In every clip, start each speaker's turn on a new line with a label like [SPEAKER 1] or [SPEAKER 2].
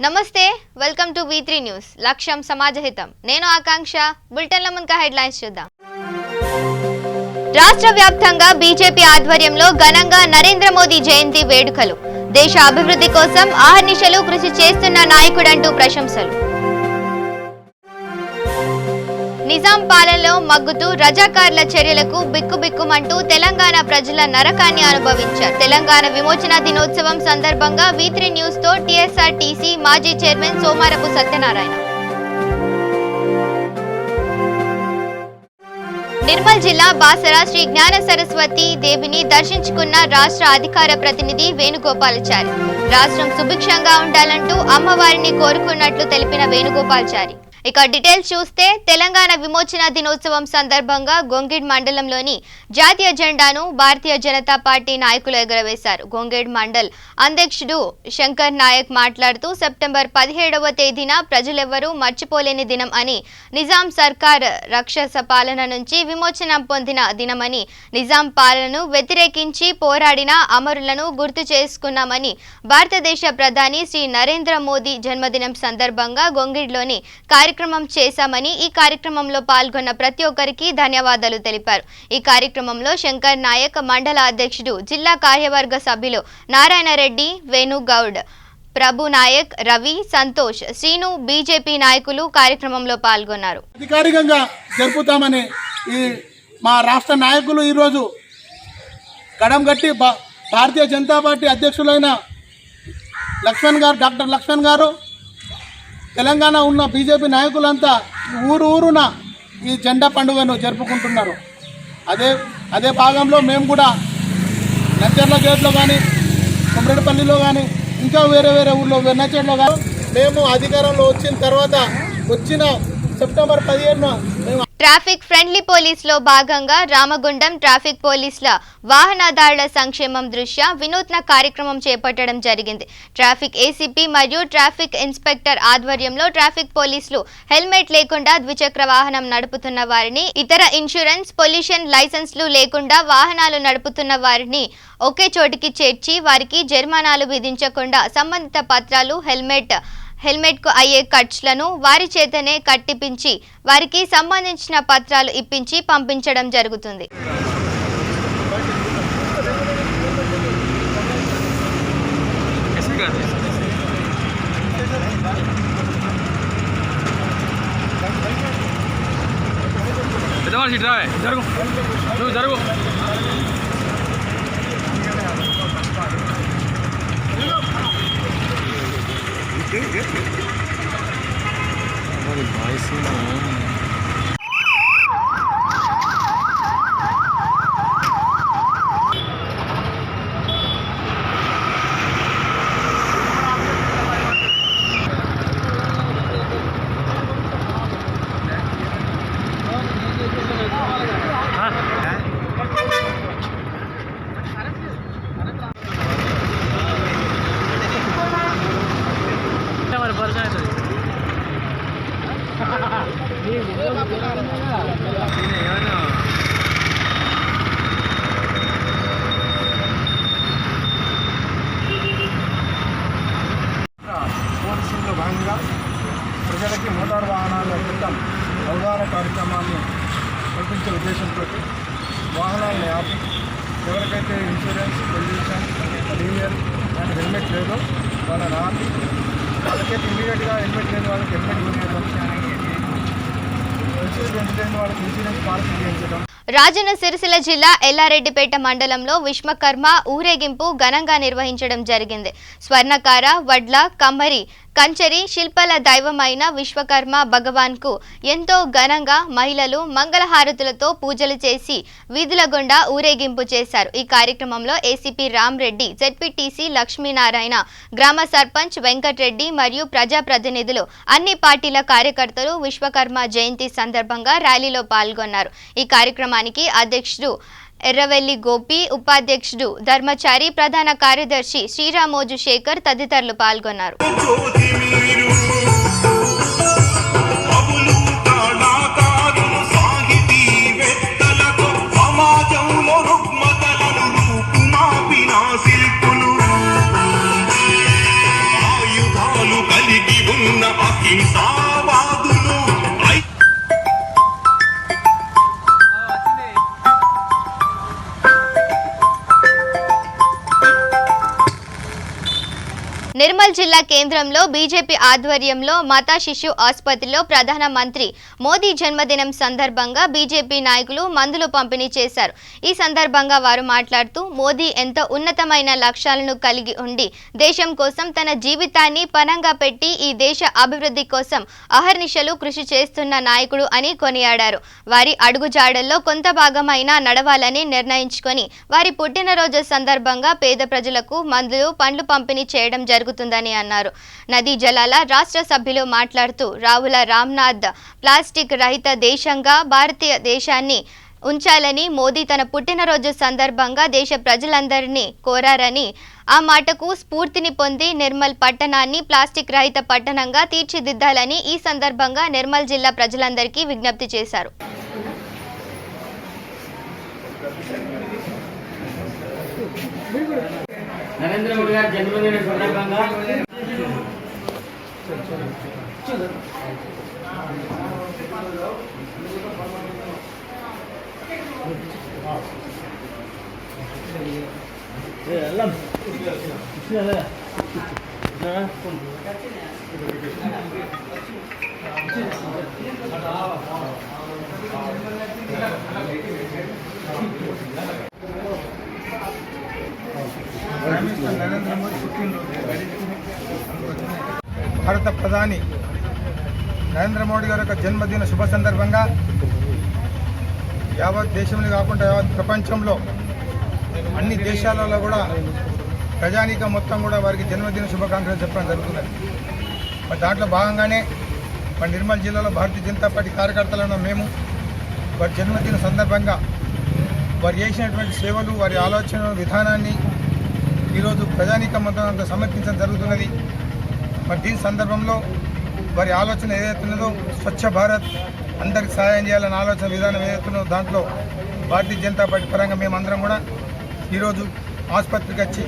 [SPEAKER 1] నమస్తే welcome to V3 news లక్ష్యం సమాజహితం నేను ఆకాంక్ష బులెటిన్ల ముందుగా హెడ్లైన్స్ చూద్దాం రాష్ట్ర వ్యాప్తంగా బీజేపీ ఆధ్వర్యంలో ఘనంగా నరేంద్ర మోదీ జయంతి వేడుకలు దేశ అభివృద్ధి కోసం అహర్నిశలు కృషి చేస్తున్న నాయకుడంటూ ప్రశంసలు నిజాం పాలనలో మగ్గుతూ రజాకార్ల చర్యలకు బిక్కుబిక్కుమంటూ తెలంగాణ ప్రజల నరకాన్ని అనుభవించారు. తెలంగాణ విమోచన దినోత్సవం సందర్భంగా V3 న్యూస్ తో TSRTC మాజీ చైర్మన్ సోమారపు సత్యనారాయణ. నిర్మల్ జిల్లా బాసర శ్రీ జ్ఞాన సరస్వతి దేవిని దర్శించుకున్న రాష్ట్ర అధికార ప్రతినిధి వేణుగోపాలాచారి. రాష్ట్రం సుభిక్షంగా ఉండాలంటూ అమ్మవారిని కోరుకున్నట్లు తెలిపిన వేణుగోపాలాచారి. ఇక డీటెయిల్స్ చూస్తే తెలంగాణ విమోచన దినోత్సవం సందర్భంగా గొంగిడ్ మండలంలోని జాతీయ జెండాను భారతీయ జనతా పార్టీ నాయకులు ఎగురవేశారు. గొంగిడ్ మండల్ అధ్యక్షుడు శంకర్ నాయక్ మాట్లాడుతూ సెప్టెంబర్ 17వ తేదీన ప్రజలెవరూ మర్చిపోలేని దినం అని, నిజాం సర్కార్ రాక్షస పాలన నుంచి విమోచనం పొందిన దినమని, నిజాం పాలనను వ్యతిరేకించి పోరాడిన అమరులను గుర్తు చేసుకున్నామని, భారతదేశ ప్రధాని శ్రీ నరేంద్ర మోదీ జన్మదినం సందర్భంగా గొంగిడ్లోని కార్యక్రమం చేశామని, ఈ కార్యక్రమంలో పాల్గొన్న ప్రతి ఒక్కరికి ధన్యవాదాలు తెలిపారు. ఈ కార్యక్రమంలో శంకర్ నాయక్, మండల అధ్యక్షుడు, జిల్లా కార్యవర్గ సభ్యులు నారాయణ రెడ్డి, వేణుగౌడ్, ప్రభు నాయక్, రవి, సంతోష్, శ్రీను, బీజేపీ నాయకులు కార్యక్రమంలో పాల్గొన్నారు.
[SPEAKER 2] అధికారికంగా జరుపుతామని మా రాష్ట్ర నాయకులు ఈరోజు గడంగట్టి భారతీయ జనతా పార్టీ అధ్యక్షులైన డాక్టర్ లక్ష్మణ్ గారు, తెలంగాణ ఉన్న బీజేపీ నాయకులంతా ఊరున ఈ జెండా పండుగను జరుపుకుంటున్నారు. అదే భాగంలో మేము కూడా నచ్చర్ల గేట్లో కానీ, కొమరేడుపల్లిలో కానీ, ఇంకా వేరే ఊళ్ళో వెన్నచెర్లో కానీ మేము అధికారంలో వచ్చిన తర్వాత వచ్చిన సెప్టెంబర్ 17న మేము
[SPEAKER 1] ట్రాఫిక్ ఫ్రెండ్లీ పోలీస్ లో భాగంగా రామగుండం ట్రాఫిక్ పోలీసుల వాహనదారుల సంక్షేమం దృష్ట్యా వినూత్న కార్యక్రమం చేపట్టడం జరిగింది. ట్రాఫిక్ ఏసీపీ మరియు ట్రాఫిక్ ఇన్స్పెక్టర్ ఆధ్వర్యంలో ట్రాఫిక్ పోలీసులు హెల్మెట్ లేకుండా ద్విచక్ర వాహనం నడుపుతున్న వారిని, ఇతర ఇన్సూరెన్స్, పొల్యూషన్ లైసెన్స్లు లేకుండా వాహనాలు నడుపుతున్న వారిని ఒకే చోటికి చేర్చి వారికి జరిమానాలు విధించకుండా సంబంధిత పత్రాలు, హెల్మెట్కు అయ్యే ఖర్చులను వారి చేతనే కట్టిపించి వారికి సంబంధించిన పత్రాలు ఇప్పించి పంపించడం జరుగుతుంది.
[SPEAKER 3] పోలీసుల్లో భాగంగా ప్రజలకి మోటార్ వాహనాల క్రితం అవగాహన కార్యక్రమాన్ని కల్పించే ఉద్దేశంతో వాహనాలను ఆపి ఎవరికైతే insurance, pollution, diesel and helmet లేదో వాళ్ళని ఆపి వాళ్ళకైతే ఇమీడియట్గా హెల్మెట్ లేని వాళ్ళకి హెల్మెట్ కొనియడం, ఇన్సూరెన్స్ లేని వాళ్ళకి ఇన్సూరెన్స్ పాలసీ చేయించడం.
[SPEAKER 1] రాజన్న సిరిసిల్ల జిల్లా ఎల్లారెడ్డిపేట మండలంలో విశ్వకర్మ ఊరేగింపు ఘనంగా నిర్వహించడం జరిగింది. స్వర్ణకార, వడ్ల, కమ్మరి, కంచరి శిల్పల దైవమైన విశ్వకర్మ భగవాన్కు ఎంతో ఘనంగా మహిళలు మంగళహారతులతో పూజలు చేసి వీధుల గుండా ఊరేగింపు చేశారు. ఈ కార్యక్రమంలో ఏసీపీ రామ్రెడ్డి, జెడ్పీటీసీ లక్ష్మీనారాయణ, గ్రామ సర్పంచ్ వెంకటరెడ్డి మరియు ప్రజాప్రతినిధులు, అన్ని పార్టీల కార్యకర్తలు విశ్వకర్మ జయంతి సందర్భంగా ర్యాలీలో పాల్గొన్నారు. ఈ కార్యక్రమానికి అధ్యక్షుడు ఎర్రవెల్లి గోపి, ఉపాధ్యక్షుడు ధర్మచారి, ప్రధాన కార్యదర్శి శ్రీరామోజు శేఖర్ తదితరులు పాల్గొన్నారు.
[SPEAKER 4] ఆయుధాలు అణిగి ఉన్న అహింసావాదులు
[SPEAKER 1] నిర్మల్ జిల్లా కేంద్రంలో బీజేపీ ఆధ్వర్యంలో మాతా శిశు ఆసుపత్రిలో ప్రధానమంత్రి మోదీ జన్మదినం సందర్భంగా బీజేపీ నాయకులు మందులు పంపిణీ చేశారు. ఈ సందర్భంగా వారు మాట్లాడుతూ మోదీ ఎంతో ఉన్నతమైన లక్ష్యాలను కలిగి ఉండి దేశం కోసం తన జీవితాన్ని పణంగా పెట్టి ఈ దేశ అభివృద్ధి కోసం అహర్నిశలు కృషి చేస్తున్న నాయకుడు అని కొనియాడారు. వారి అడుగుజాడల్లో కొంత భాగమైనా నడవాలని నిర్ణయించుకొని వారి పుట్టినరోజు సందర్భంగా పేద ప్రజలకు మందులు పండ్లు పంపిణీ చేయడం జరుగుతుందని అన్నారు. నదీ జలాల రాష్ట్ర సభ్యులు మాట్లాడుతూ రావుల రామ్నాథ్ ప్లాస్టిక్ రహిత దేశంగా భారతీయ దేశాన్ని ఉంచాలని మోదీ తన పుట్టినరోజు సందర్భంగా దేశ ప్రజలందరినీ కోరారని, ఆ మాటకు స్ఫూర్తిని పొంది నిర్మల్ పట్టణాన్ని ప్లాస్టిక్ రహిత పట్టణంగా తీర్చిదిద్దాలని ఈ సందర్భంగా నిర్మల్ జిల్లా ప్రజలందరికీ విజ్ఞప్తి చేశారు.
[SPEAKER 5] నరేంద్ర మోడీ గారి జన్మదిన సందర్భంగా
[SPEAKER 3] నరేంద్ర మోదీ పుట్టినరోజు భారత ప్రధాని నరేంద్ర మోడీ గారి యొక్క జన్మదిన శుభ సందర్భంగా యావత్ దేశంలో కాకుండా యావత్ ప్రపంచంలో అన్ని దేశాలలో కూడా ప్రజానీకం మొత్తం కూడా వారికి జన్మదిన శుభాకాంక్షలు చెప్పడం జరుగుతున్నది. మరి దాంట్లో భాగంగానే మన నిర్మల్ జిల్లాలో భారతీయ జనతా పార్టీ కార్యకర్తలను మేము వారి జన్మదిన సందర్భంగా వారు చేసినటువంటి సేవలు, వారి ఆలోచన విధానాన్ని ఈరోజు ప్రజానీకం మొత్తం సమర్పించడం జరుగుతున్నది. మరి దీని సందర్భంలో వారి ఆలోచన ఏదైతున్నదో స్వచ్ఛ భారత్, అందరికి సహాయం చేయాలన్న ఆలోచన విధానం ఏదైతున్నదో దాంట్లో భారతీయ జనతా పార్టీ పరంగా మేమందరం కూడా ఈరోజు ఆసుపత్రికి వచ్చి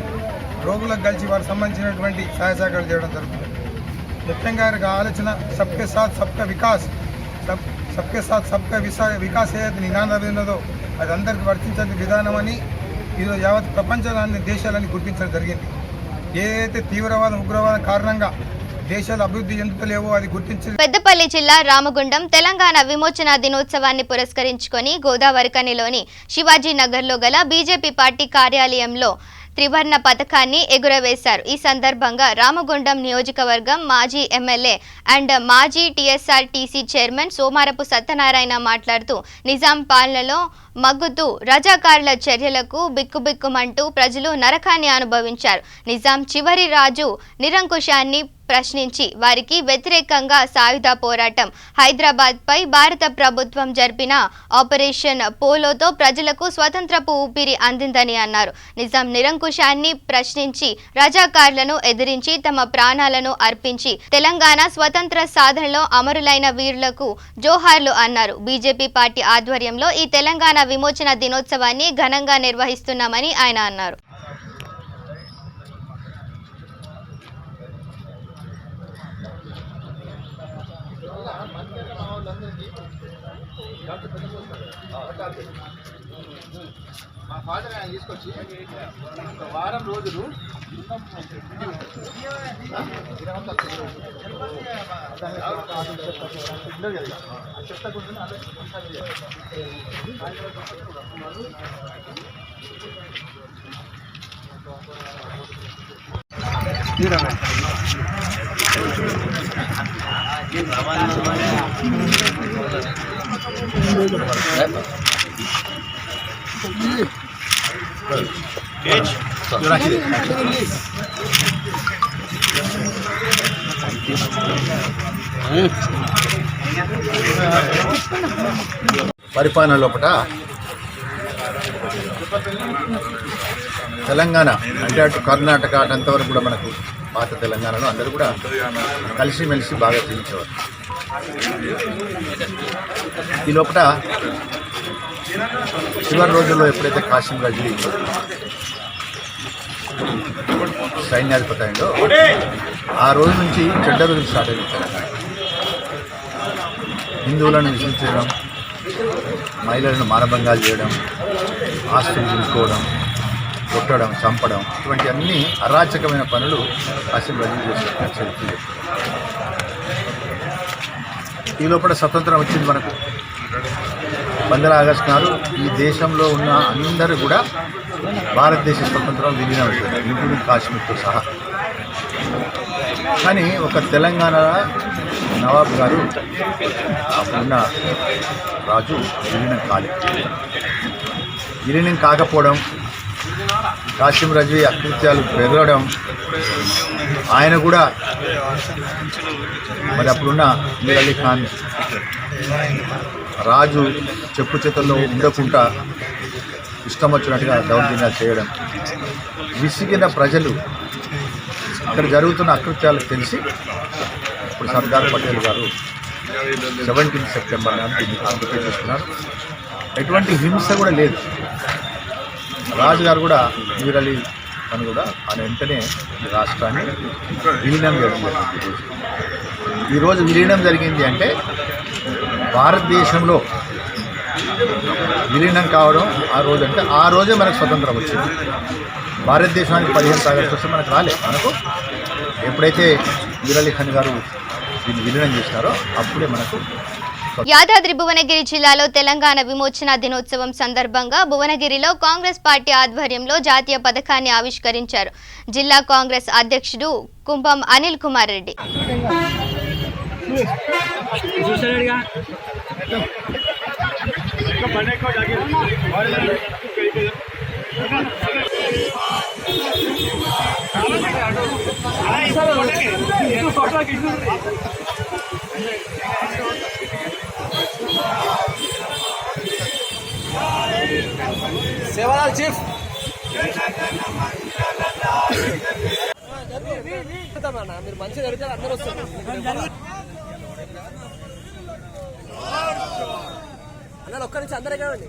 [SPEAKER 3] రోగులకు కలిసి వారికి సంబంధించినటువంటి సహాయ సహకారాలు చేయడం జరుగుతుంది. ముఖ్యంగా ఆలోచన సబ్కే సాత్ సబ్కా వికాస్, సబ్కే సాత్ సబ్కా వికాస్ ఏదైతే నినాదం ఉన్నదో అది అందరికీ వర్తించే విధానం అని ఈరోజు యావత్ ప్రపంచాన్ని దేశాలని గుర్తించడం జరిగింది. ఏదైతే తీవ్రవాదం ఉగ్రవాదం కారణంగా దేశాలు అభివృద్ధి చెందుతలేవో అది గుర్తించి
[SPEAKER 1] పెద్దపల్లి జిల్లా రామగుండం తెలంగాణ విమోచన దినోత్సవాన్ని పురస్కరించుకొని గోదావరికనిలోని శివాజీ నగర్లో గల బీజేపీ పార్టీ కార్యాలయంలో త్రివర్ణ పతాకాన్ని ఎగురవేశారు. ఈ సందర్భంగా రామగుండం నియోజకవర్గం మాజీ ఎమ్మెల్యే అండ్ మాజీ టీఎస్ఆర్టీసీ చైర్మన్ సోమారపు సత్యనారాయణ మాట్లాడుతూ నిజాం పాలనలో మగ్గుతూ రజాకారుల చర్యలకు బిక్కుబిక్కుమంటూ ప్రజలు నరకాన్ని అనుభవించారు. నిజాం చివరి రాజు నిరంకుశాన్ని ప్రశ్నించి వారికి వ్యతిరేకంగా సాయుధ పోరాటం హైదరాబాద్పై భారత ప్రభుత్వం జరిపిన ఆపరేషన్ పోలోతో ప్రజలకు స్వతంత్రపు ఊపిరి అందిందని అన్నారు. నిజాం నిరంకుశాన్ని ప్రశ్నించి రజాకారులను ఎదిరించి తమ ప్రాణాలను అర్పించి తెలంగాణ స్వతంత్ర సాధనలో అమరులైన వీరులకు జోహార్లు అన్నారు. బీజేపీ పార్టీ ఆధ్వర్యంలో ఈ తెలంగాణ విమోచన దినోత్సవాన్ని ఘనంగా నిర్వహిస్తున్నామని ఆయన అన్నారు.
[SPEAKER 2] మా ఫాదర్ ఆయన తీసుకొచ్చి ఒక వారం రోజులు
[SPEAKER 6] పరిపాలన లోపల తెలంగాణ అంటే అటు కర్ణాటక అటంతవరకు కూడా మనకు పాత తెలంగాణలో అందరూ కూడా కలిసిమెలిసి బాగా జీవించేవారు. ఈ లోపల చివరి రోజుల్లో ఎప్పుడైతే కాసిం రజీ సైన్యాధిపతి అయిందో ఆ రోజు నుంచి చెడ్డ రోజులు స్టార్ట్ అయింది తెలంగాణ. హిందువులను విసిరించడం, మహిళలను మానభంగాలు చేయడం, ఆస్తులు దులుకోవడం, కొట్టడం, చంపడం, ఇటువంటి అన్ని అరాచకమైన పనులు కాసిం రజీ చేసిన చరిత్ర. ఈ లోపల స్వతంత్రం వచ్చింది మనకు 15 ఆగస్టు నాడు. ఈ దేశంలో ఉన్న అందరూ కూడా భారతదేశ స్వతంత్రం విలీనం అవుతుంది, ఇంక్లూడింగ్ కాశ్మీర్తో సహా. కానీ ఒక తెలంగాణ నవాబ్ గారు అప్పుడున్న రాజు విలీనం కాలేదు. విలీనం కాకపోవడం, కాసిం రజీ అకృత్యాలు పెరగడం, ఆయన కూడా మరి అప్పుడున్న మీర్ అలీ ఖాన్ రాజు చెప్పు చేతుల్లో ఉండకుండా ఇష్టం వచ్చినట్టుగా దౌర్జన్యాలు చేయడం, విసిగిన ప్రజలు ఇక్కడ జరుగుతున్న అకృత్యాలు తెలిసి ఇప్పుడు సర్దార్ పటేల్ గారు 17 సెప్టెంబర్ నాడు దీన్ని ఆక్యుపై చేసుకున్నారు. ఎటువంటి హింస కూడా లేదు. రాజుగారు కూడా మీర్ అలీ ఖాన్ కూడా ఆయన వెంటనే ఈ రాష్ట్రాన్ని విలీనం చేయడం జరిగింది. ఈరోజు విలీనం జరిగింది అంటే భారతదేశంలో విలీనం కావడం ఆ రోజు, అంటే ఆ రోజే మనకు స్వతంత్రం వచ్చింది. భారతదేశానికి 15 ఆగస్టు వస్తే మనకు రాలేదు. మనకు ఎప్పుడైతే మీర్ అలీ ఖాన్ గారు దీన్ని విలీనం చేసినారో అప్పుడే మనకు.
[SPEAKER 1] యాదాద్రి భువనగిరి జిల్లాలో తెలంగాణ విమోచన దినోత్సవం సందర్భంగా భువనగిరిలో కాంగ్రెస్ పార్టీ ఆధ్వర్యంలో జాతీయ పథకాన్ని ఆవిష్కరించారు జిల్లా కాంగ్రెస్ అధ్యక్షుడు కుంభం అనిల్ కుమార్ రెడ్డి.
[SPEAKER 7] సేవలాల్ చీఫ్ మీరు మంచిగా జరిగితే అందరూ వస్తారు. అన్న ఒక్క నుంచి అందరే కావండి.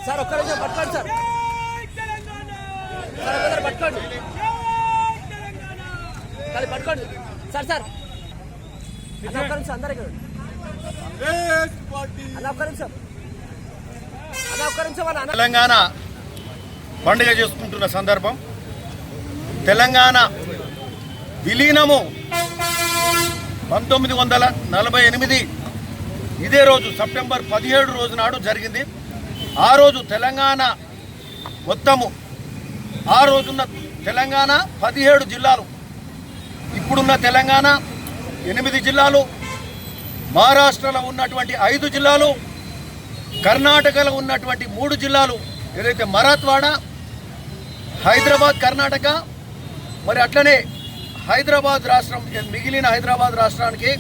[SPEAKER 7] సార్ ఒక్క నిమిషం పట్టుకోండి సార్, సార్ పట్టుకోండి, కానీ పట్టుకోండి సార్. సార్ అన్న ఒక్క నిమిషం అందరే కావండి. అన్న ఒక్క నిమిషం, అన్న ఒక్క నిమిషం. అన్న
[SPEAKER 8] తెలంగాణ పండుగ చేసుకుంటున్న సందర్భం, తెలంగాణ విలీనము 1948 ఇదే రోజు సెప్టెంబర్ 17 రోజు నాడు జరిగింది. ఆ రోజు తెలంగాణ మొత్తము, ఆ రోజున్న తెలంగాణ 17 జిల్లాలు, ఇప్పుడున్న తెలంగాణ 8 జిల్లాలు, మహారాష్ట్రలో ఉన్నటువంటి 5 జిల్లాలు, కర్ణాటకలో ఉన్నటువంటి 3 జిల్లాలు, ఏదైతే మరాఠ్వాడ, హైదరాబాద్, కర్ణాటక, మరి అట్లనే హైదరాబాద్ రాష్ట్రం, మిగిలిన హైదరాబాద్ రాష్ట్రానికి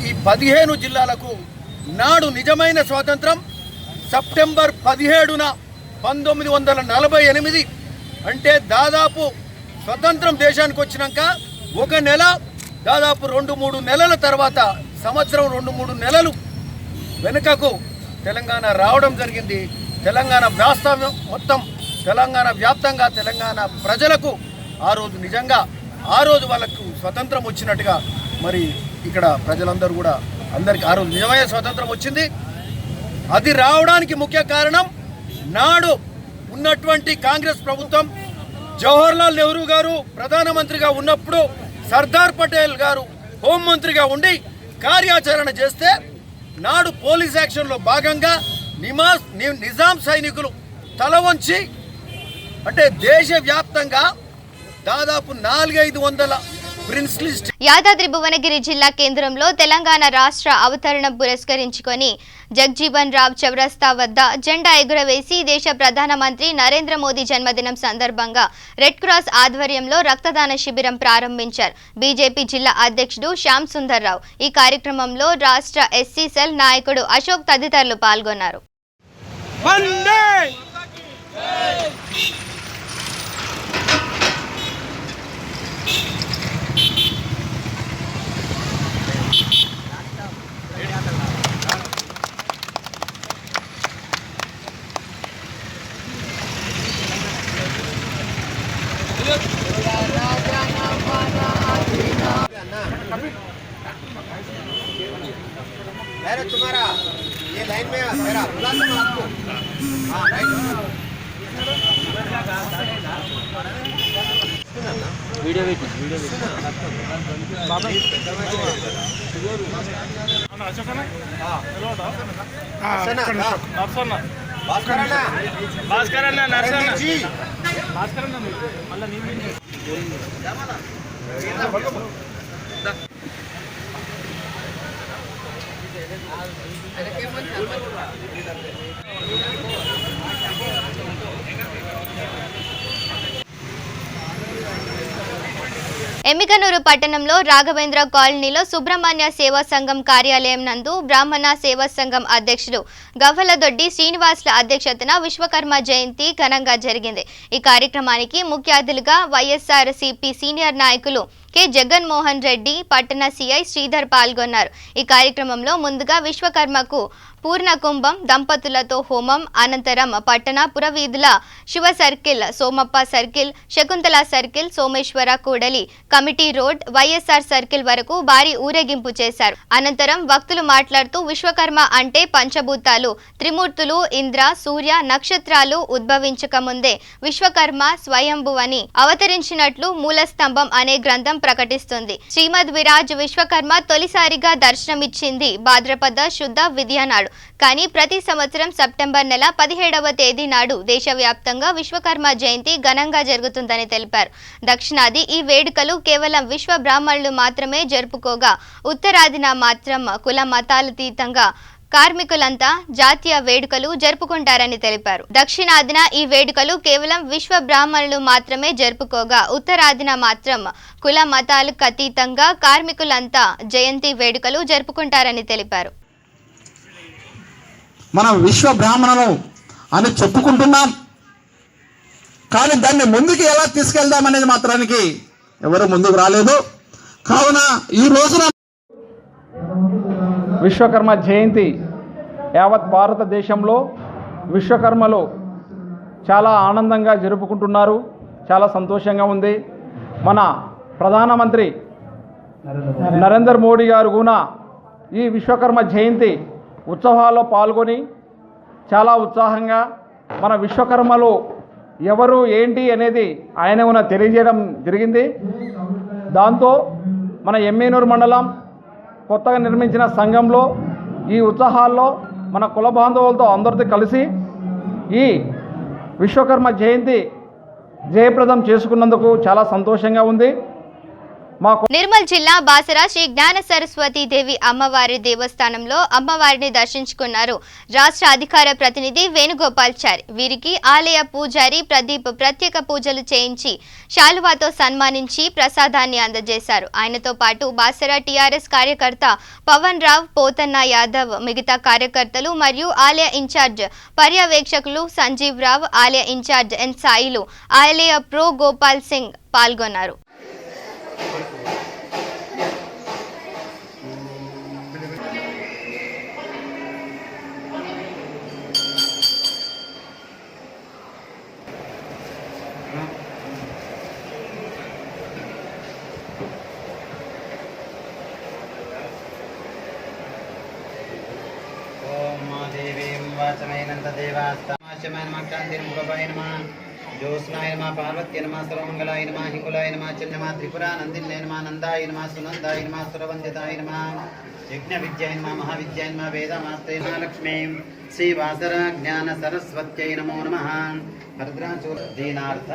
[SPEAKER 8] ఈ 15 జిల్లాలకు నాడు నిజమైన స్వాతంత్రం సెప్టెంబర్ 17న 1948. అంటే దాదాపు స్వతంత్రం దేశానికి వచ్చినాక 1 నెల, దాదాపు 2-3 నెలల తర్వాత, సంవత్సరం 2-3 నెలలు వెనుకకు తెలంగాణ రావడం జరిగింది. తెలంగాణ వాస్తవం మొత్తం తెలంగాణ వ్యాప్తంగా తెలంగాణ ప్రజలకు ఆ రోజు నిజంగా ఆ రోజు వాళ్ళకు స్వతంత్రం వచ్చినట్టుగా మరి ఇక్కడ ప్రజలందరూ కూడా అందరికీ ఆ రోజు నిజమైన స్వతంత్రం వచ్చింది. అది రావడానికి ముఖ్య కారణం నాడు ఉన్నటువంటి కాంగ్రెస్ ప్రభుత్వం, జవహర్లాల్ నెహ్రూ గారు ప్రధానమంత్రిగా ఉన్నప్పుడు సర్దార్ పటేల్ గారు హోంమంత్రిగా ఉండి కార్యాచరణ చేస్తే నాడు పోలీస్ యాక్షన్లో భాగంగా నిజాం సైనికులు తల వంచి, అంటే దేశవ్యాప్తంగా దాదాపు 400-500 ప్రిన్స్లీ.
[SPEAKER 1] యాదాద్రి భువనగిరి జిల్లా కేంద్రంలో తెలంగాణ రాష్ట్ర అవతరణం పురస్కరించుకొని జగ్జీవన్ రావ్ చౌరస్తా వద్ద జెండా ఎగురవేసి దేశ ప్రధానమంత్రి నరేంద్ర మోదీ జన్మదినం సందర్భంగా రెడ్ క్రాస్ ఆధ్వర్యంలో రక్తదాన శిబిరం ప్రారంభించారు బీజేపీ జిల్లా అధ్యక్షుడు శ్యామ్ సుందర్ రావు. ఈ కార్యక్రమంలో రాష్ట్ర ఎస్సీ సెల్ నాయకుడు అశోక్ తదితరులు పాల్గొన్నారు.
[SPEAKER 8] तुम्हारा ये लाइन में मेरा बुला दो आपको। हाँ राइट
[SPEAKER 5] वीडियो
[SPEAKER 8] बाबा
[SPEAKER 1] ఎమ్మిగనూరు పట్టణంలో రాఘవేంద్ర కాలనీలో సుబ్రహ్మణ్య సేవా సంఘం కార్యాలయం నందు బ్రాహ్మణ సేవా సంఘం అధ్యక్షుడు గవ్వలదొడ్డి శ్రీనివాసుల అధ్యక్షతన విశ్వకర్మ జయంతి ఘనంగా జరిగింది. ఈ కార్యక్రమానికి ముఖ్య అతిథులుగా వైఎస్ఆర్సీపీ సీనియర్ నాయకులు కె జగన్మోహన్ రెడ్డి, పట్టణ సిఐ శ్రీధర్ పాల్గొన్నారు. ఈ కార్యక్రమంలో ముందుగా విశ్వకర్మకు పూర్ణకుంభం దంపతులతో హోమం, అనంతరం పట్టణ పురవీధుల Shiva circle, Somappa circle, Shakuntala circle, Someshwara కూడలి, కమిటీ రోడ్, వైఎస్ఆర్ సర్కిల్ వరకు భారీ ఊరేగింపు చేశారు. అనంతరం వక్తులు మాట్లాడుతూ విశ్వకర్మ అంటే పంచభూతాలు, త్రిమూర్తులు, ఇంద్ర, సూర్య, నక్షత్రాలు ఉద్భవించక ముందే విశ్వకర్మ స్వయంభువని అవతరించినట్లు మూలస్తంభం అనే గ్రంథం ప్రకటిస్తుంది. శ్రీమద్ విరాజ్ విశ్వకర్మ తొలిసారిగా దర్శనమిచ్చింది భాద్రపద శుద్ధ విద్య నాడు. కానీ ప్రతి సంవత్సరం సెప్టెంబర్ నెల 17వ తేదీ నాడు దేశవ్యాప్తంగా విశ్వకర్మ జయంతి ఘనంగా జరుగుతుందని తెలిపారు. దక్షిణాది ఈ వేడుకలు కేవలం విశ్వ బ్రాహ్మణులు మాత్రమే జరుపుకోగా ఉత్తరాదిన మాత్రం కుల మతాలతీతంగా కార్మికులంతా జాతీయ వేడుకలు జరుపుకుంటారని తెలిపారు. దక్షిణాదిన ఈ వేడుకలు కేవలం విశ్వ బ్రాహ్మణులు మాత్రమే జరుపుకోగా ఉత్తరాదిన మాత్రం కుల మతాలకు అతీతంగా కార్మికులంతా జయంతి వేడుకలు జరుపుకుంటారని తెలిపారు.
[SPEAKER 9] మనం విశ్వ బ్రాహ్మణులు అని చెప్పుకుంటున్నాం, కానీ దాన్ని ముందుకు ఎలా తీసుకెళ్దాం అనేది మాత్రానికి ఎవరు ముందుకు రాలేదు. కావున ఈ రోజున
[SPEAKER 3] విశ్వకర్మ జయంతి యావత్ భారతదేశంలో విశ్వకర్మలు చాలా ఆనందంగా జరుపుకుంటున్నారు. చాలా సంతోషంగా ఉంది. మన ప్రధానమంత్రి నరేంద్ర మోడీ గారు కూడా ఈ విశ్వకర్మ జయంతి ఉత్సవాల్లో పాల్గొని చాలా ఉత్సాహంగా మన విశ్వకర్మలు ఎవరు ఏంటి అనేది ఆయన కూడా తెలియజేయడం జరిగింది. దాంతో మన ఎమ్మిగనూరు మండలం కొత్తగా నిర్మించిన సంఘంలో ఈ ఉత్సవాల్లో మన కుల బాంధవులతో అందరితో కలిసి ఈ విశ్వకర్మ జయంతి జయప్రదం చేసుకున్నందుకు చాలా సంతోషంగా ఉంది.
[SPEAKER 1] నిర్మల్ జిల్లా బాసర శ్రీ జ్ఞాన సరస్వతి దేవి అమ్మవారి దేవస్థానంలో అమ్మవారిని దర్శించుకున్నారు రాష్ట్ర అధికార ప్రతినిధి వేణుగోపాల్చారి. వీరికి ఆలయ పూజారి ప్రదీప్ ప్రత్యేక పూజలు చేయించి శాలువాతో సన్మానించి ప్రసాదాన్ని అందజేశారు. ఆయనతో పాటు బాసర టీఆర్ఎస్ కార్యకర్త పవన్ రావ్, పోతన్న యాదవ్, మిగతా కార్యకర్తలు మరియు ఆలయ ఇన్ఛార్జ్ పర్యవేక్షకులు సంజీవ్ రావ్, ఆలయ ఇన్ఛార్జ్ ఎన్ సాయిలు, ఆలయ ప్రో గోపాల్ సింగ్ పాల్గొన్నారు.
[SPEAKER 5] ज्योत्स्नाय नमः, पार्वत्यै नमः, सर्वमंगलाय नमः, हिंगुलाय नमः, चन्द्रमा त्रिपुरा नंदिन्यै नमः, नंदाय नमः, सुनंदाय नमः, सुरवंदिताय नमः, यज्ञ विद्याय नमः, महाविद्याय नमः, वेदमास्त्रे महालक्ष्मी श्री वासर ज्ञान सरस्वत्यै नमो नमः. भद्राचूर दीनार्थ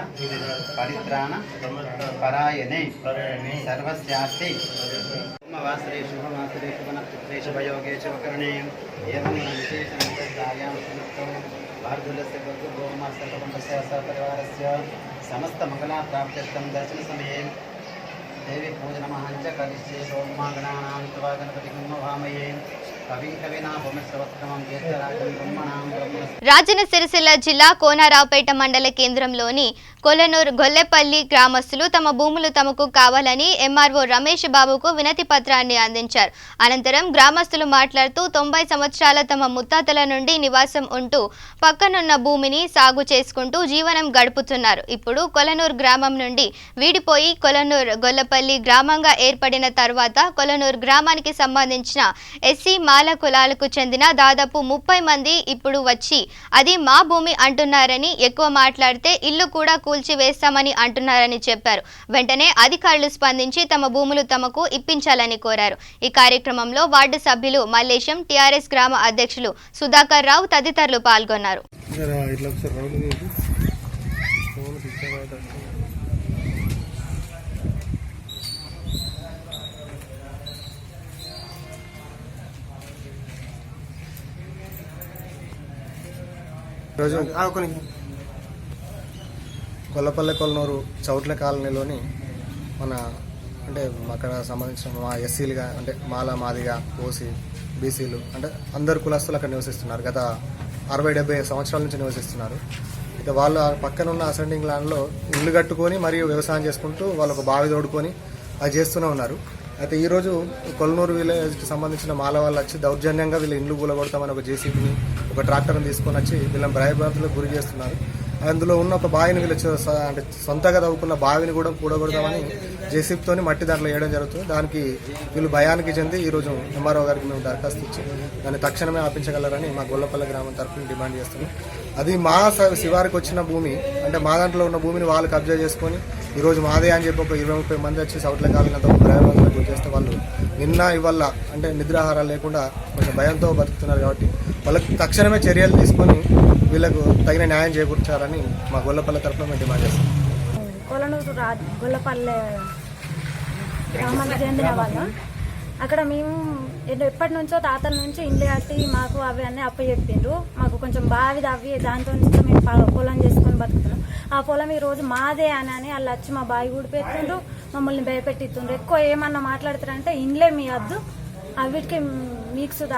[SPEAKER 5] परित्राण परायणे सर्वस्यास्ति वासरे शुभवासरे शुभनक्षत्रे शुभयोगे शुभकरणे एवं विशेषणं भार्गुलस्य गोमास्य परिवारस्य समस्त मंगलाप्राप्त्यर्थं दर्शनसमये देवी पूजनमहञ्च करिष्ये सोमगणानां त्वा गणपतिं भामये.
[SPEAKER 1] రాజన్న సిరిసిల్ల జిల్లా కోనరావుపేట మండల కేంద్రంలోని కొలనూరు గొల్లెపల్లి గ్రామస్తులు తమ భూములు తమకు కావాలని ఎంఆర్ఓ రమేష్ బాబుకు వినతి పత్రాన్ని అందించారు. అనంతరం గ్రామస్తులు మాట్లాడుతూ 90 సంవత్సరాల తమ ముత్తాతల నుండి నివాసం ఉంటూ పక్కనున్న భూమిని సాగు చేసుకుంటూ జీవనం గడుపుతున్నారు. ఇప్పుడు కొలనూరు గ్రామం నుండి వీడిపోయి కొలనూరు గొల్లపల్లి గ్రామంగా ఏర్పడిన తర్వాత కొలనూరు గ్రామానికి సంబంధించిన ఎస్సీ మాల కులాలకు చెందిన దాదాపు 30 మంది ఇప్పుడు వచ్చి అది మా భూమి అంటున్నారని, ఎక్కువ మాట్లాడితే ఇల్లు కూడా కూల్చివేస్తామని అంటున్నారని చెప్పారు. వెంటనే అధికారులు స్పందించి తమ భూములు తమకు ఇప్పించాలని కోరారు. ఈ కార్యక్రమంలో వార్డు సభ్యులు మల్లేశం, టీఆర్ఎస్ గ్రామ అధ్యక్షులు సుధాకర్ రావు తదితరులు పాల్గొన్నారు.
[SPEAKER 3] గొల్లపల్లి కొలనూరు చౌట్ల కాలనీలోని మన అంటే అక్కడ సంబంధించిన మా ఎస్సీలుగా అంటే మాదిగా ఓసీ బీసీలు అంటే అందరు కులస్తులు అక్కడ నివసిస్తున్నారు. గత 60-70 సంవత్సరాల నుంచి నివసిస్తున్నారు. అయితే వాళ్ళు పక్కన ఉన్న అసెండింగ్ ల్యాండ్లో ఇల్లు కట్టుకొని మరియు వ్యవసాయం చేసుకుంటూ వాళ్ళు ఒక బావి తోడుకొని అది చేస్తూనే ఉన్నారు. అయితే ఈరోజు కొలనూరు విలేజ్కి సంబంధించిన మాల వాళ్ళు వచ్చి దౌర్జన్యంగా వీళ్ళు ఇండ్లు కూలగొడతామని ఒక జేసీబీని ఒక ట్రాక్టర్ని తీసుకొని వచ్చి వీళ్ళని భయభ్రాంతులకు గురి చేస్తున్నారు. అందులో ఉన్న ఒక బావిని వీళ్ళు అంటే సొంతగా తవ్వుకున్న బావిని కూడా కూడగొడదామని జేసీబీతోని మట్టి దాంట్లో వేయడం జరుగుతుంది. దానికి వీళ్ళు భయానికి చెంది ఈరోజు ఎంఆర్ఓ గారికి మేము దరఖాస్తు ఇచ్చి దాన్ని తక్షణమే ఆపించగలరని మా గొల్లపల్లి గ్రామం తరఫున డిమాండ్ చేస్తున్నాం. అది మా శివారికి వచ్చిన భూమి అంటే మా దాంట్లో ఉన్న భూమిని వాళ్ళు కబ్జా చేసుకొని ఈరోజు మాదే అని చెప్పి ఒక 20-30 మంది వచ్చి సౌట్ల కాలినంత భయభ్రాంతులకు గురి చేస్తే వాళ్ళు నిన్న ఇవాళ అంటే నిద్రాహారాలు లేకుండా కొంచెం భయంతో బతుకుతున్నారు. కాబట్టి వాళ్ళకి తక్షణమే చర్యలు తీసుకొని వీళ్ళకు తగిన న్యాయం చేకూర్చారని మా గొల్లపల్లి తరఫున మేము డిమాండ్ చేస్తాం.
[SPEAKER 10] కొలనూరు గొల్లపల్లి గ్రామానికి చెందిన వాళ్ళం. అక్కడ మేము ఎప్పటి నుంచో తాతల నుంచి ఇండ్లు కట్టి మాకు అవి అన్నీ అప్పచెప్పిండ్రు. మాకు కొంచెం బావి తవ్వి దాంతో మేము పొలం చేసుకొని బతుకుతున్నాం. ఆ పొలం ఈరోజు మాదే అని వాళ్ళు వచ్చి మా బావి ఊడిపెట్టిండ్రు, మమ్మల్ని భయపెట్టిస్తుండ్రు. ఎక్కువ ఏమన్నా మాట్లాడుతారంటే ఇండ్లే మీ వద్దు, అవిటికి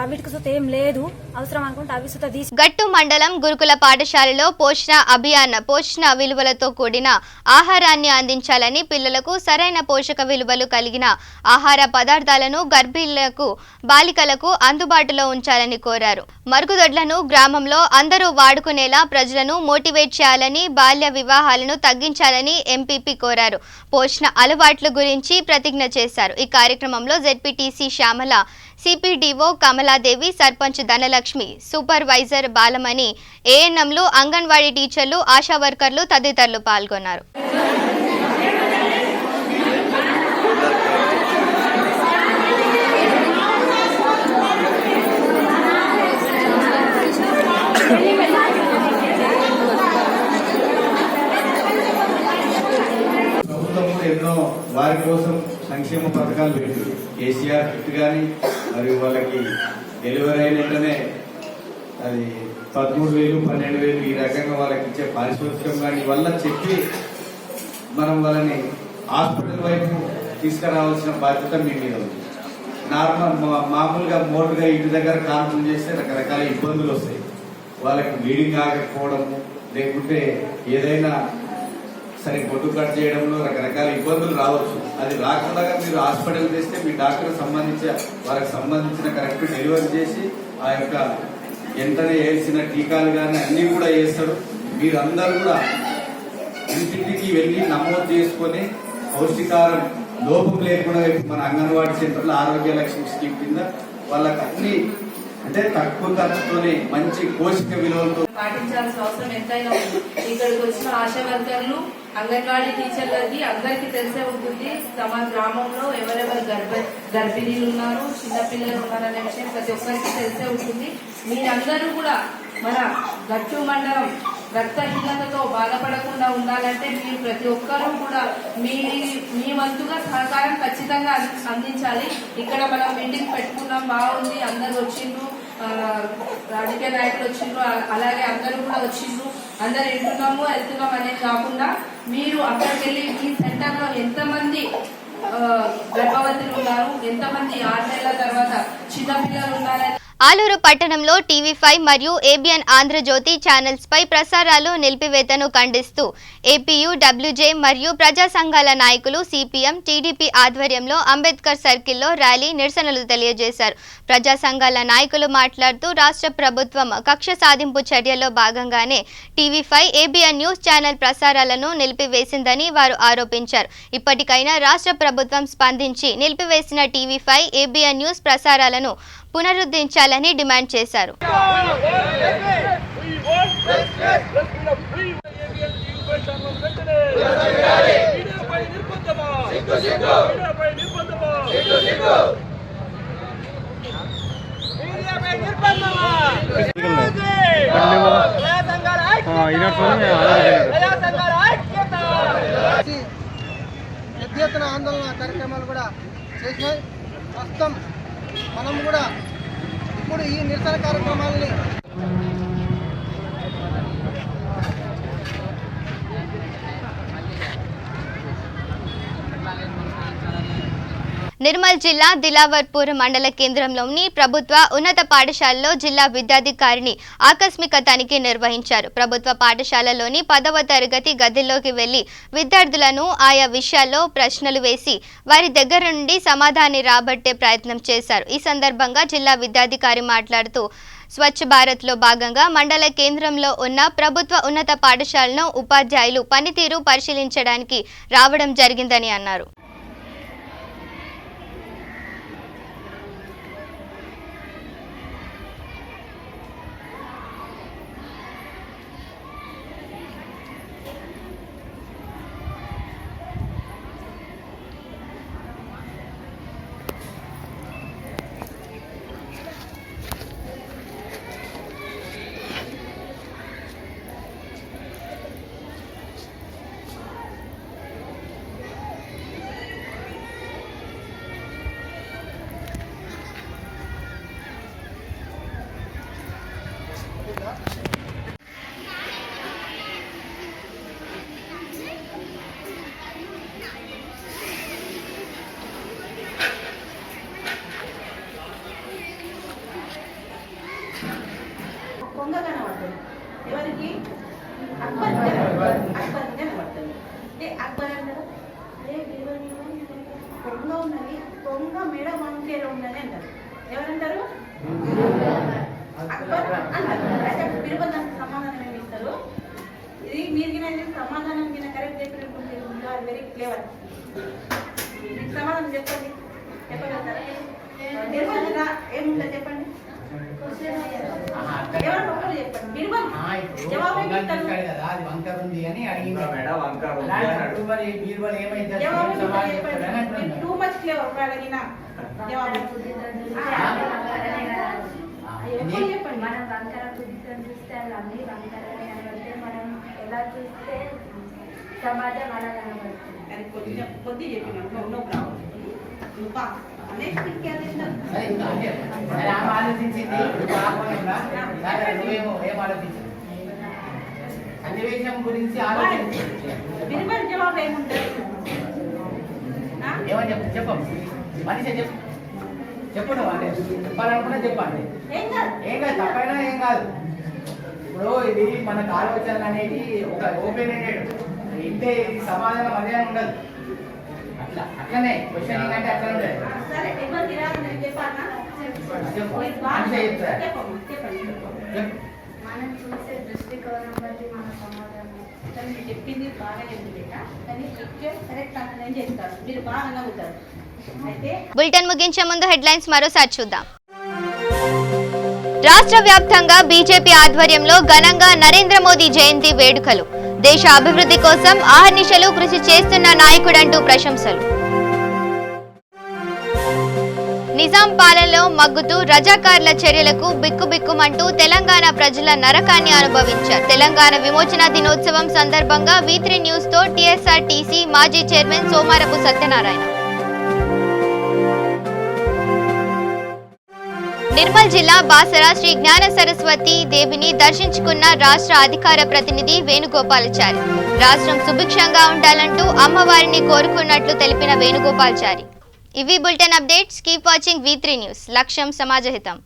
[SPEAKER 10] అవిటికి సుత ఏం లేదు, అవసరం అనుకుంటే అవి సుత తీసి.
[SPEAKER 1] గట్టు మండలం గురుకుల పాఠశాలలో పోషణ అభియాన్ పోషణ విలువలతో కూడిన ఆహారాన్ని అందించాలని, పిల్లలకు సరైన పోషక విలువలు కలిగిన ఆహార పదార్థాలను గర్భిణులకు బాలికలకు అందుబాటులో ఉంచాలని కోరారు. మరుగుదొడ్లను గ్రామంలో అందరూ వాడుకునేలా ప్రజలను మోటివేట్ చేయాలని, బాల్య వివాహాలను తగ్గించాలని ఎంపీపీ కోరారు. పోషణ అలవాట్ల గురించి ప్రతిజ్ఞ చేశారు. ఈ కార్యక్రమంలో ZPTC Shyamala, CPDO Kamaladevi, sarpanch Dhanalakshmi, supervisor Balamani, ఏఎన్ఎంలు, అంగన్వాడీ టీచర్లు, ఆశా వర్కర్లు తదితరులు పాల్గొన్నారు.
[SPEAKER 11] ప్రభుత్వము ఎన్నో వారి కోసం సంక్షేమ పథకాలు పెట్టింది. కేసీఆర్ కిట్ కానీ మరియు వాళ్ళకి డెలివరీ అయిన వెంటనే అది 13,000, 12,000 ఈ రకంగా వాళ్ళకి ఇచ్చే పారితోషికం కానీ వల్ల చెప్పి మనం వాళ్ళని హాస్పిటల్ వైపు తీసుకురావాల్సిన బాధ్యత మీ మీద ఉంది. మామూలుగా మోటుగా ఇంటి దగ్గర కాన్పులు చేస్తే రకరకాల ఇబ్బందులు వస్తాయి. వాళ్ళకి బ్లీడింగ్ ఆగకపోవడము, లేకుంటే ఏదైనా సరే బొడ్డు కట్ చేయడంలో రకరకాల ఇబ్బందులు రావచ్చు. అది రాకుండా మీరు హాస్పిటల్ చేస్తే మీ డాక్టర్ వాళ్ళకి సంబంధించిన కరెక్ట్ డెలివరీ చేసి ఆ యొక్క వెంటనే వేసిన టీకాలు కానీ అన్నీ కూడా వేస్తారు. మీరందరూ కూడా ఇంటింటికి వెళ్ళి నమోదు చేసుకొని పౌష్టికారం లోపం లేకుండా మన అంగన్వాడీ సెంటర్లో ఆరోగ్య లక్ష్మి స్కీమ్ కింద వాళ్ళకి అన్ని అంటే తక్కువ ఖర్చుతోనే మంచి పోషక విలువలతో
[SPEAKER 12] పాటించాల్సిన అవసరం ఎంతైనా ఉంది. ఇక్కడికి వచ్చిన ఆశా వర్కర్లు, అంగన్వాడీ టీచర్లకి అందరికీ తెలిసే ఉంటుంది తమ గ్రామంలో ఎవరెవరు గర్భిణీలు ఉన్నారు, చిన్నపిల్లలు ఉన్నారనే విషయం ప్రతి ఒక్కరికి తెలిసే ఉంటుంది. మీరందరూ కూడా మన గట్టు మండలం రక్తహీనతతో బాధపడకుండా ఉండాలంటే మీరు ప్రతి ఒక్కరూ కూడా మీ వంతుగా సహకారం ఖచ్చితంగా అందించాలి. ఇక్కడ మనం మీటింగ్ పెట్టుకున్నాం, బాగుంది, అందరూ వచ్చిండ్రు, రాజకీయ నాయకులు వచ్చిండ్రు, అలాగే అందరూ కూడా వచ్చిండ్రు, అందరు వెళ్తున్నాము అనేది కాకుండా మీరు అక్కడికి వెళ్ళి ఈ సెంటర్లో ఎంతమంది గర్భవతులు ఉన్నారు, ఎంతమంది 6 నెలల తర్వాత చిన్నపిల్లలు ఉన్నారని
[SPEAKER 1] ఆలూరు పట్టణంలో టీవీ5 మరియు ఏబిఎన్ ఆంధ్రజ్యోతి ఛానల్స్ పై ప్రసారాలు నిలిపివేతను ఖండిస్తూ ఏపీయూ, డబ్ల్యూజే మరియు ప్రజా సంఘాల నాయకులు సిపిఎం, టీడీపీ ఆధ్వర్యంలో అంబేద్కర్ సర్కిల్లో ర్యాలీ నిరసనలు తెలియజేశారు. ప్రజా సంఘాల నాయకులు మాట్లాడుతూ రాష్ట్ర ప్రభుత్వం కక్ష సాధింపు చర్యల్లో భాగంగానే టీవీ5, ఏబిఎన్ న్యూస్ ఛానల్ ప్రసారాలను నిలిపివేసిందని వారు ఆరోపించారు. ఇప్పటికైనా రాష్ట్ర ప్రభుత్వం స్పందించి నిలిపివేసిన టీవీ5, ఏబిఎన్ న్యూస్ ప్రసారాలను పునరుద్ధరించాలని డిమాండ్ చేశారు.
[SPEAKER 7] పెద్ద ఎత్తున ఆందోళన కార్యక్రమాలు కూడా చేసినాయి. ప్రస్తుతం మనం కూడా ఇప్పుడు ఈ నిరసన కార్యక్రమాలని
[SPEAKER 1] నిర్మల్ జిల్లా దిలావర్పూర్ మండల కేంద్రంలోని ప్రభుత్వ ఉన్నత పాఠశాలలో జిల్లా విద్యాధికారిని ఆకస్మిక తనిఖీ నిర్వహించారు. ప్రభుత్వ పాఠశాలలోని 10వ తరగతి గదిలోకి వెళ్లి విద్యార్థులను ఆయా విషయాల్లో ప్రశ్నలు వేసి వారి దగ్గర నుండి సమాధానాన్ని రాబట్టే ప్రయత్నం చేశారు. ఈ సందర్భంగా జిల్లా విద్యాధికారి మాట్లాడుతూ స్వచ్ఛ భారత్లో భాగంగా మండల కేంద్రంలో ఉన్న ప్రభుత్వ ఉన్నత పాఠశాలను ఉపాధ్యాయులు పనితీరు పరిశీలించడానికి రావడం జరిగిందని అన్నారు.
[SPEAKER 12] ఎవరికి అక్బర్ కనబడుతుంది. అక్బర్ అంటారు పొంగ ఉన్నది, పొంగ మేడ వంకేలో ఉన్నది అంటారు. ఎవరంటారు? అక్బర్ అంటారు. అయితే బిరుబంధానికి సమాధానం ఏమి ఇస్తారు? ఇది మీరు సమాధానం కింద కరెక్ట్ చెప్పినట్టు వెరీ క్లేవర్. మీకు సమాధానం చెప్పండి, చెప్పగలుగుతారా? బిరుబంధ ఏముంటుంది చెప్పండి. ఎవరు ఒకరు చెప్పండి. బిరుబంధ జవాబు టూ మచ్ క్లేవర్ అడిగిన జవాబు చెప్పండి.
[SPEAKER 10] మనం వంకర బుద్ధితో చూస్తే అన్ని వంకరనే కనబడితే మనం ఎలా చూస్తే సమాజం అలా కనబడుతుంది.
[SPEAKER 12] అది కొద్ది చెప్పిన నో ప్రాబ్లం.
[SPEAKER 5] సన్నివేశం గురించి
[SPEAKER 12] బిరుబంధ జవాబు ఏముంటుంది?
[SPEAKER 5] ఏమని చెప్పు మనిషి చెప్పు అంటే చెప్పాలనుకున్నా చెప్పండి. ఏం కాదు, తప్పైనా ఏం కాదు. ఇప్పుడు ఇది మనకు ఆలోచన అనేది ఒక ఓపెన్ ఎండెడ్ ఇంటే సమాధానం అదే ఉండదు. అట్లనే క్వశ్చనింగ్ అంటే అట్లా ఉండదు.
[SPEAKER 10] మనం చూసే దృష్టికోణం బట్టి మన సమాధానం
[SPEAKER 12] చెప్పింది బాగా చెప్పిందా కానీ కరెక్ట్ అంటే చేస్తారు. మీరు బాగా నమ్ముతారు. అయితే
[SPEAKER 1] బులెటిన్ ముగించే ముందు హెడ్లైన్స్ మరోసారి చూద్దాం. రాష్ట్ర వ్యాప్తంగా బీజేపీ ఆధ్వర్యంలో ఘనంగా నరేంద్ర మోదీ జయంతి వేడుకలు. దేశ అభివృద్ధి కోసం అహర్నిశలు కృషి చేస్తున్న నాయకుడంటూ ప్రశంసలు. నిజాం పాలనలో మగ్గుతూ రజాకార్ల చర్యలకు బిక్కుబిక్కుమంటూ తెలంగాణ ప్రజల నరకాన్ని అనుభవించారు. తెలంగాణ విమోచన దినోత్సవం సందర్భంగా V3 న్యూస్ తో TSRTC మాజీ చైర్మన్ సోమారపు సత్యనారాయణ. నిర్మల్ జిల్లా బాసర శ్రీ జ్ఞాన సరస్వతి దేవిని దర్శించుకున్న రాష్ట్ర అధికార ప్రతినిధి వేణుగోపాలాచారి. రాష్ట్రం సుభిక్షంగా ఉండాలంటూ అమ్మవారిని కోరుకున్నట్లు తెలిపిన వేణుగోపాలాచారి. ఇవి bulletin updates. Keep watching V3 news. లక్ష్యం సమాజహితం.